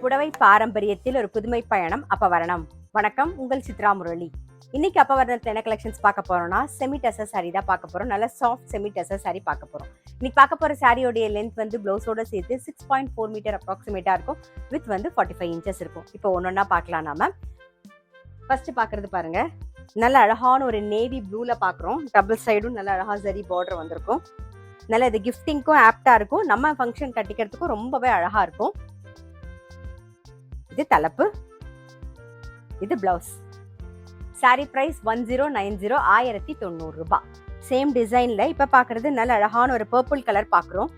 புடவை பாரம்பரியத்தில் ஒரு புதுமை பயணம் அப்பவரணம். வணக்கம், உங்கள் சித்ரா முரளி. இன்னைக்கு அப்பவரணத்தில் என்ன கலெக்ஷன்ஸ் பார்க்க போறோம்னா செமி டசர் சாரி தான் பார்க்க போறோம். நல்ல சாஃப்ட் செமி டசர் சாரி பார்க்க போறோம். இன்னைக்கு பார்க்க போற சாரியோடைய லென்த் வந்து பிளவுஸோட சேர்த்து 6.4 மீட்டர் அப்ராக்சிமேட்டா இருக்கும். வித் வந்து 45 இன்ச்சஸ் இருக்கும். இப்போ ஒன்னொன்னா பார்க்கலாம். நாம ஃபர்ஸ்ட் பார்க்கறது பாருங்க, நல்ல அழகான ஒரு நேவி ப்ளூல பார்க்குறோம். டபுள் சைடும் நல்ல அழகா சரி பார்டர் வந்திருக்கும். நல்ல இது கிஃப்டிங்க்கும் ஆப்டா இருக்கும். நம்ம ஃபங்க்ஷன் கட்டிக்கிறதுக்கும் ரொம்பவே அழகா இருக்கும். இது தலைப்பு, இது பிளவுஸ். சாரி பிரைஸ் 1090 1090 ரூபாய். சேம் டிசைன்ல இப்ப பாக்குறது நல்ல அழகான ஒரு பர்பிள் கலர் பாக்குறோம்.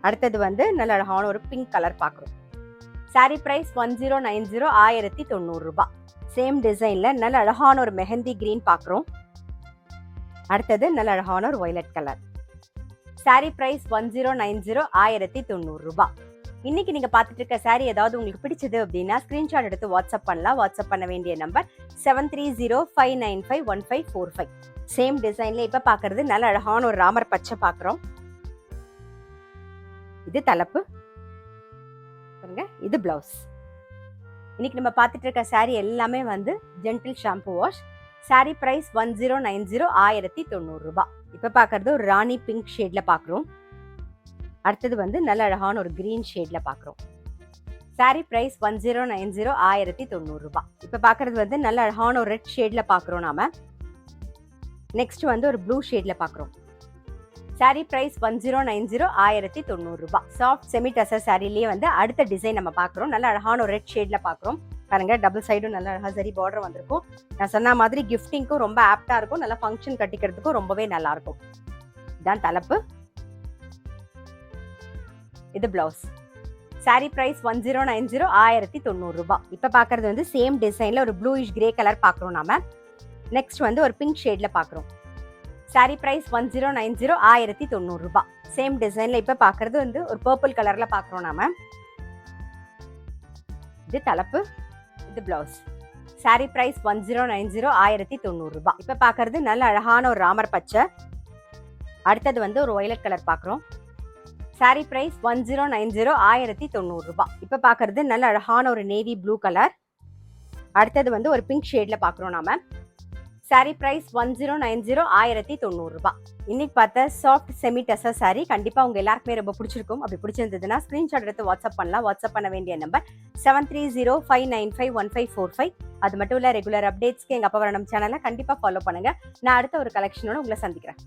அடுத்தது வந்து நல்ல அழகான ஒரு பிங்க் கலர் பாக்குறோம். சாரி பிரைஸ் 1090 1090 ரூபாய். சேம் டிசைன்ல நல்ல அழகான ஒரு மெஹந்தி கிரீன் பாக்குறோம். அடுத்தது நல்ல அழகான ஒரு வயலட் கலர். சாரி பிரைஸ் 1090 1090 ரூபாய். இன்னைக்கு நீங்க பார்த்துட்டு இருக்க சாரி ஏதாவது உங்களுக்கு பிடிச்சது அப்படின்னா ஸ்கிரீன்ஷாட் எடுத்து வாட்ஸ்அப் பண்ணலாம். வாட்ஸ்அப் பண்ண வேண்டிய நம்பர் 7305951545. சேம் டிசைன்ல இப்ப பாக்குறது நல்ல அழகான ஒரு ராமர் பச்சை பாக்குறோம். இது தலைப்பு, இது பிளவுஸ். இன்னைக்கு நம்ம பார்த்துட்டு இருக்க சாரி எல்லாமே வந்து gentle shampoo wash. Sari price 1090 1090 ரூபாய். இப்ப பாக்குறது ஒரு ராணி பிங்க் ஷேட்ல பாக்குறோம். அடுத்தது வந்து நல்ல அழகான ஒரு கிரீன் ஷேட்ல பாக்குறோம். சாரி பிரைஸ் 1090 1090 ரூபாய். இப்ப பாக்குறது வந்து நல்ல அழகான ஒரு ரெட் ஷேட்ல பாக்குறோம் நாம. நெக்ஸ்ட் வந்து ஒரு ப்ளூ ஷேட்ல பாக்குறோம். சாரி பிரைஸ் 1090 1090 ரூபாய். சாஃப்ட் செமி டசர் சாரிலேயே வந்து அடுத்த டிசைன் நம்ம பாக்குறோம். நல்ல அழகான ஒரு ரெட் ஷேட்ல பாக்குறோம். பாருங்க, டபுள் சைடும் நல்ல அழகா சரி பார்டர் வந்திருக்கும். நான் சொன்ன மாதிரி கிஃப்டிங்க்கும் ரொம்ப ஆப்டா இருக்கும். நல்ல ஃபங்க்ஷன் கட்டிக்கிறதுக்கும் ரொம்பவே நல்லா இருக்கும். இதான் தலைப்பு, இது பிளவுஸ். சாரி பிரைஸ் 1090 1090 ரூபாய். இப்ப பாக்குறது வந்து சேம் டிசைன்ல ஒரு ப்ளூயிஷ் கிரே கலர் பாக்குறோம் நாம. நெக்ஸ்ட் வந்து ஒரு பிங்க் ஷேட்ல பாக்குறோம். சாரி பிரைஸ் 1090 1090 ரூபாய். சேம் டிசைன்ல இப்ப பாக்குறது வந்து ஒரு பர்பிள் கலர்ல பாக்குறோம் நாம. இது தலைப்பு, இது பிளவுஸ். சாரி பிரைஸ் 1090 1090 ரூபாய். இப்ப பாக்குறது நல்ல அழகான ஒரு ராமர் பச்சை. அடுத்தது வந்து ஒரு வயலட் கலர் பாக்குறோம். சாரி பிரைஸ் 1090 1090 ரூபாய். இப்ப பாக்குறது நல்ல அழகான ஒரு நேவி ப்ளூ கலர். அடுத்தது வந்து ஒரு பிங்க் ஷேட்ல பாக்குறோம் நாம. சாரி பிரைஸ் 1090 1090 ரூபாய். இன்னைக்கு பார்த்த சாஃப்ட் செமி டசர் சாரி கண்டிப்பா உங்க எல்லாருக்குமே ரொம்ப பிடிச்சிருக்கும். அப்படி பிடிச்சிருந்ததுன்னா ஸ்கிரீன்ஷாட் எடுத்து வாட்ஸ்அப் பண்ணலாம். வாட்ஸ்அப் பண்ண வேண்டிய நம்பர் 7305951545. அது மட்டும் இல்ல, ரெகுலர் அப்டேட்ஸ்க்கு எங்க அப்பவரணம் சேனலை கண்டிப்பா ஃபாலோ பண்ணுங்க. நான் அடுத்த ஒரு கலெக்ஷனோட உங்களை சந்திக்கிறேன்.